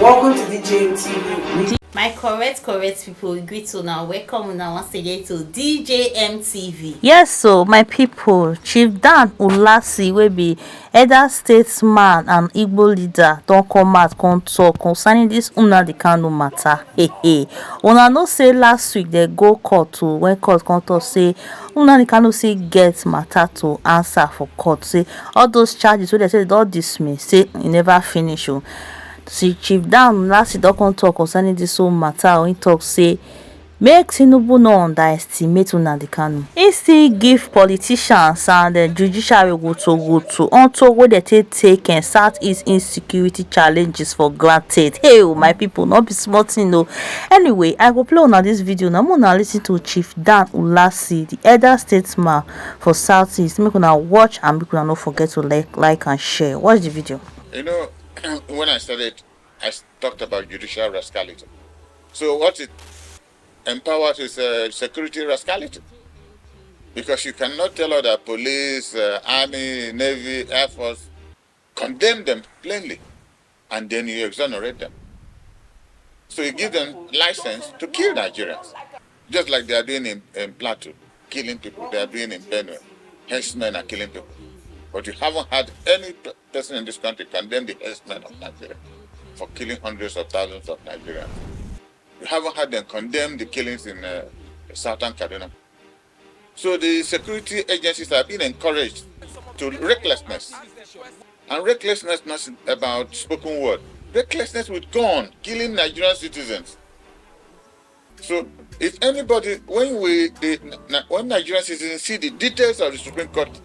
Welcome to DJ TV. My correct people, greet you now. Welcome now once again to DJM TV. Yes, so my people, Chief Dan Ulasi will be elder statesman and Igbo leader don come out come talk concerning this Nnamdi Kanu matter. Una know say last week they go court to when court come talk say Nnamdi Kanu say get matter to answer for court, say all those charges wey they say they don dismiss, say e never finish o. See, Chief Dan Ulasi don come talk concerning this whole matter. He talk say make Tinubu no underestimate Nnamdi Kanu. He still give politicians and judiciary go unto wey dey take southeast insecurity challenges for granted. Hey my people, no be small thing o. Anyway, I go play una this video now. Make una listen to Chief Dan Ulasi, the elder statesman for southeast. Make una watch and make una no forget to like and share. Watch the video. You know, when I started, I talked about judicial rascality. So what it empowers is security rascality. Because you cannot tell other police, army, navy, air force, condemn them plainly, and then you exonerate them. So you give them license to kill Nigerians, just like they are doing in Plateau, killing people. They are doing in Benue. Herdsmen are killing people. But you haven't had any person in this country condemn the herdsmen of Nigeria for killing hundreds of thousands of Nigerians. You haven't had them condemn the killings in southern Kaduna. So the security agencies have been encouraged to recklessness. And recklessness not about spoken word. Recklessness with gun, killing Nigerian citizens. So if anybody, when Nigerian citizens see the details of the Supreme Court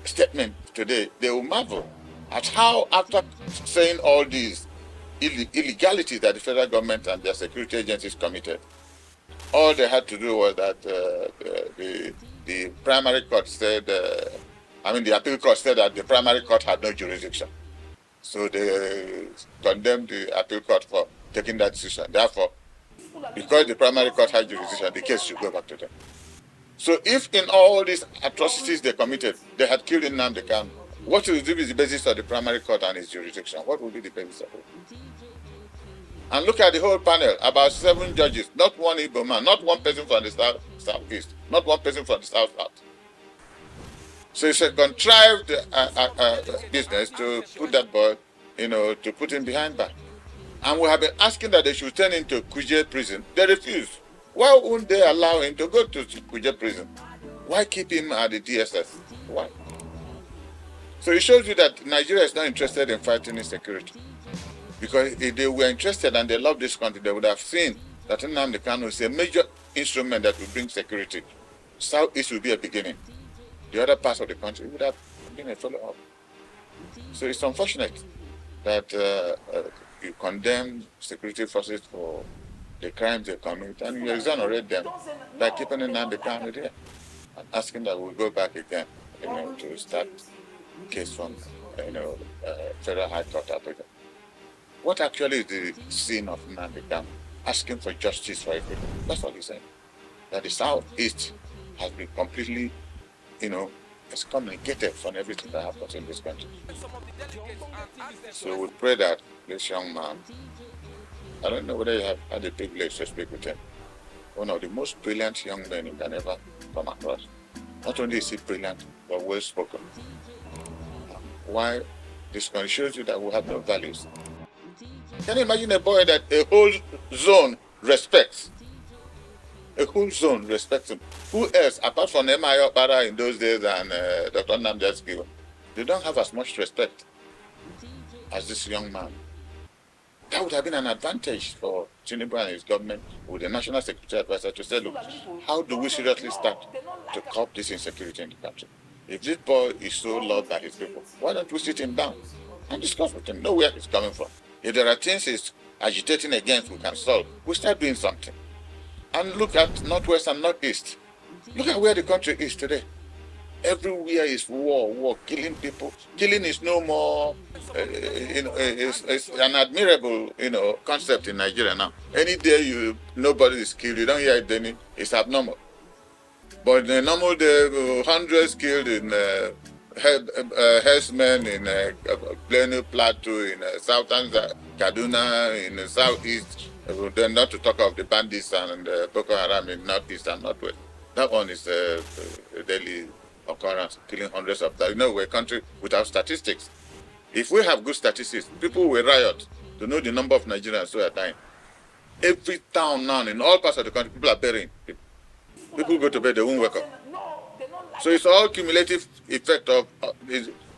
statement today, they will marvel at how, after saying all these illegalities that the federal government and their security agencies committed, all they had to do was that the primary court said, the appeal court said that the primary court had no jurisdiction. So they condemned the appeal court for taking that decision. Therefore, because the primary court had jurisdiction, the case should go back to them. So if in all these atrocities they committed, they had killed Nnamdi Kanu, what will be the basis of the primary court and its jurisdiction? What will be the basis of it? And look at the whole panel, about 7 judges, not one Igbo man, not one person from the southeast, not one person from the south. So it's a contrived business to put that boy, to put him behind bars. And we have been asking that they should turn him to Kuje prison. They refuse. Why wouldn't they allow him to go to Kuje prison? Why keep him at the DSS? Why? So it shows you that Nigeria is not interested in fighting insecurity. Because if they were interested and they love this country, they would have seen that Nnamdi Kanu is a major instrument that will bring security. Southeast will be a beginning. The other parts of the country would have been a follow-up. So it's unfortunate that you condemn security forces for the crimes they commit and you exonerate them by keeping Nnamdi Kanu there and asking that we go back again, to start case from, Federal High Court Abuja. What actually is the sin of Nnamdi Kanu? Asking for justice for everything. That's what he's saying. That the Southeast has been completely, excommunicated from everything that happens in this country. So we pray that this young man, I don't know whether you have had the privilege to speak with him, one of the most brilliant young men you can ever come across. Not only is he brilliant, but well spoken. Why this country shows you that we have no values. Can you imagine a boy that a whole zone respects? A whole zone respects him. Who else, apart from M.I. Okpara in those days and Dr. Nnamdi Kanu, they don't have as much respect as this young man. That would have been an advantage for Tinubu and his government with the National Security Advisor to say, look, how do we seriously start to curb this insecurity in the country? If this boy is so loved by his people, why don't we sit him down and discuss with him, know where he's coming from? If there are things he's agitating against we can solve, we start doing something. And look at Northwest and Northeast. Look at where the country is today. Everywhere is war, killing people. Killing is no more, it's an admirable, concept in Nigeria now. Any day nobody is killed, you don't hear it then, it's abnormal. But in a normal day, hundreds killed in herdsmen in Plateau, Plateau, in southern Kaduna, in the southeast. Then not to talk of the bandits and Boko Haram in northeast and northwest. That one is a daily occurrence, killing hundreds of thousands. We're a country without statistics. If we have good statistics, people will riot to know the number of Nigerians who are dying. Every town now, in all parts of the country, people are burying people. People go to bed, they won't wake up. So it's all cumulative effect of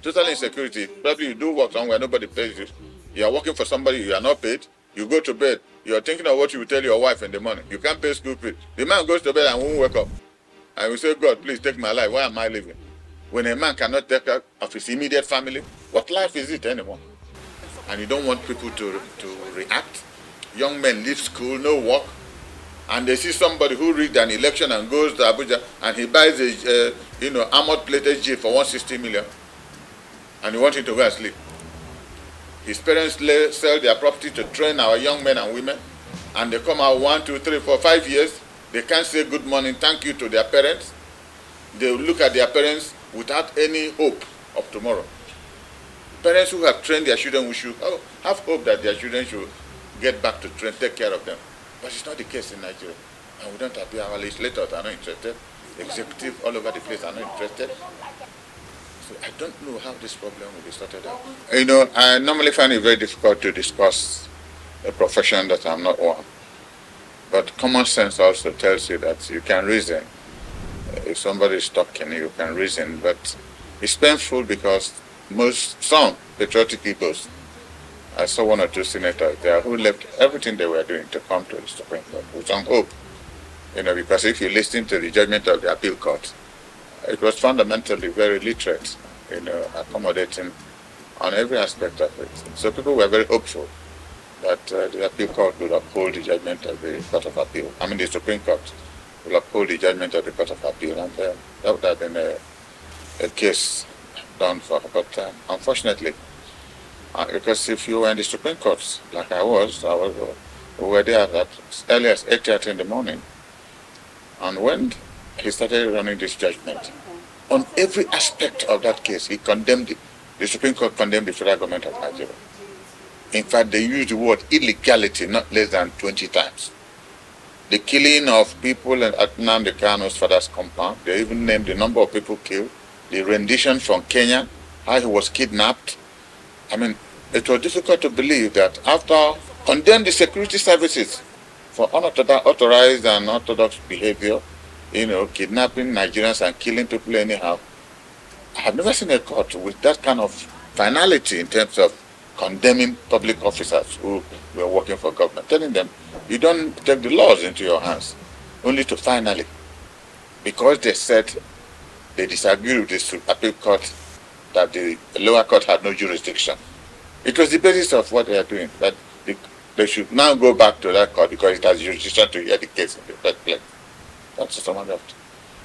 total insecurity. Probably you do work somewhere, nobody pays you. You are working for somebody, you are not paid. You go to bed, you are thinking of what you will tell your wife in the morning. You can't pay school fees. The man goes to bed and won't wake up. And we say, God, please take my life. Why am I living? When a man cannot take care of his immediate family, what life is it anymore? And you don't want people to react. Young men leave school, no work, and they see somebody who rigged an election and goes to Abuja and he buys a armored plated jeep for 160 million, and he wants him to go and sleep. His parents sell their property to train our young men and women, and they come out 1, 2, 3, 4, 5 years. They can't say good morning, thank you to their parents. They look at their parents without any hope of tomorrow. Parents who have trained their children, we should have hope that their children should get back to train, take care of them. But it's not the case in Nigeria. And we don't appear, our legislators are not interested. The executive all over the place are not interested. So I don't know how this problem will be sorted out. I normally find it very difficult to discuss a profession that I'm not one. But common sense also tells you that you can reason. If somebody is talking, you can reason. But it's painful because some patriotic peoples, I saw 1 or 2 senators there who left everything they were doing to come to the Supreme Court with some hope. Because if you listen to the judgment of the appeal court, it was fundamentally very literate, accommodating on every aspect of it. So people were very hopeful that the appeal court would uphold the judgment of the Court of Appeal. The Supreme Court will uphold the judgment of the Court of Appeal, and that would have been a case done for. But unfortunately, because if you were in the Supreme Court, like I was, we were there as early as 8:30 in the morning. And when he started running this judgment, on every aspect of that case, he condemned it. The Supreme Court condemned the federal government of Nigeria. In fact, they used the word illegality not less than 20 times. The killing of people at Nnamdi Kanu's father's compound, they even named the number of people killed, the rendition from Kenya, how he was kidnapped. It was difficult to believe that after condemning the security services for unauthorized and unorthodox behavior, kidnapping Nigerians and killing people anyhow, I have never seen a court with that kind of finality in terms of condemning public officers who were working for government, telling them, you don't take the laws into your hands, only to finally, because they said they disagreed with the appeal court, that the lower court had no jurisdiction. It was the basis of what they are doing, that they should now go back to that court because it has jurisdiction to hear the case in the first place. That's the matter of it.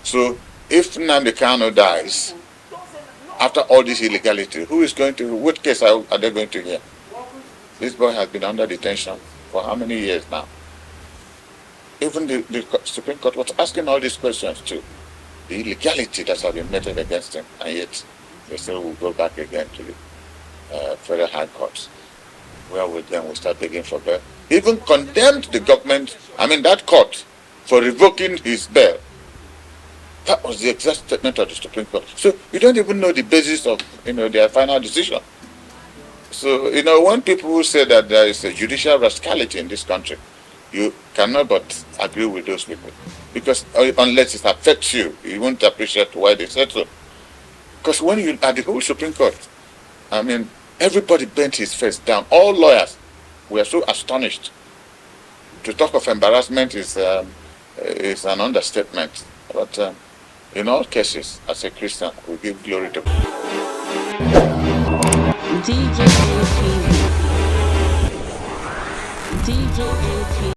So if Nnamdi Kanu dies, after all this illegality, what case are they going to hear? This boy has been under detention for how many years now? Even the Supreme Court was asking all these questions too. The illegality that has been meted against him, and yet they still will go back again to the federal high courts, where we start begging for bail. He even condemned the government, that court, for revoking his bail. That was the exact statement of the Supreme Court. So you don't even know the basis of their final decision. So when people say that there is a judicial rascality in this country, you cannot but agree with those people, because unless it affects you, you won't appreciate why they said so. Because when you at the whole Supreme Court, everybody bent his face down. All lawyers were so astonished. To talk of embarrassment is an understatement. But in all cases, as a Christian, we give glory to God. DJ